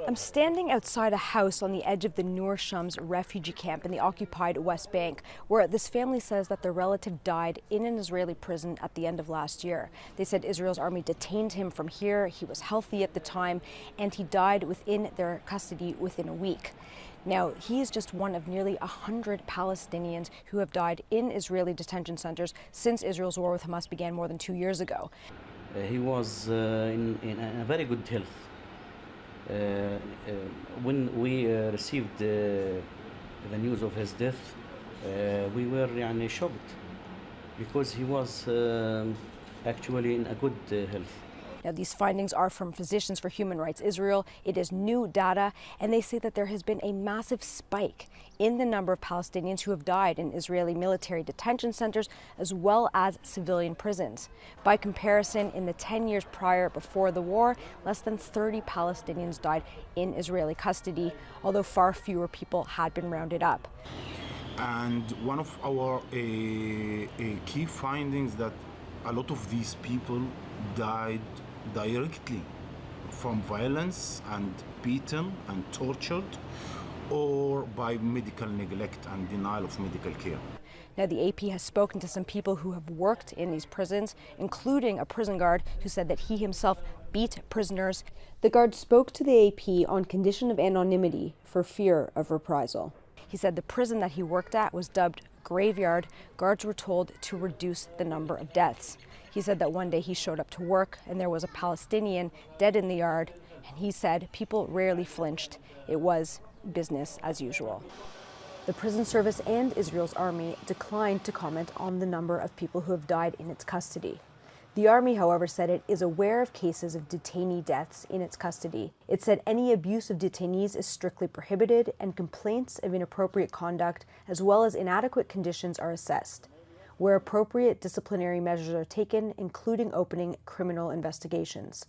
I'm standing outside a house on the edge of the Nur Shams refugee camp in the occupied West Bank, where this family says that their relative died in an Israeli prison at the end of last year. They said Israel's army detained him from here. He was healthy at the time, and he died within their custody within a week. Now, he is just one of nearly 100 Palestinians who have died in Israeli detention centers since Israel's war with Hamas began more than 2 years ago. He was in a very good health. When we received the news of his death, we were shocked because he was actually in a good health. Now, these findings are from Physicians for Human Rights Israel. It is new data, and they say that there has been a massive spike in the number of Palestinians who have died in Israeli military detention centers as well as civilian prisons. By comparison, in the 10 years prior before the war, less than 30 Palestinians died in Israeli custody, although far fewer people had been rounded up. And one of our key findings that a lot of these people died directly from violence and beaten and tortured, or by medical neglect and denial of medical care. Now, the AP has spoken to some people who have worked in these prisons, including a prison guard who said that he himself beat prisoners. The guard spoke to the AP on condition of anonymity for fear of reprisal. He said the prison that he worked at was dubbed graveyard. Guards were told to reduce the number of deaths. He said that one day he showed up to work and there was a Palestinian dead in the yard, and he said people rarely flinched. It was business as usual. The prison service and Israel's army declined to comment on the number of people who have died in its custody. The army, however, said it is aware of cases of detainee deaths in its custody. It said any abuse of detainees is strictly prohibited and complaints of inappropriate conduct as well as inadequate conditions are assessed. Where appropriate, disciplinary measures are taken, including opening criminal investigations.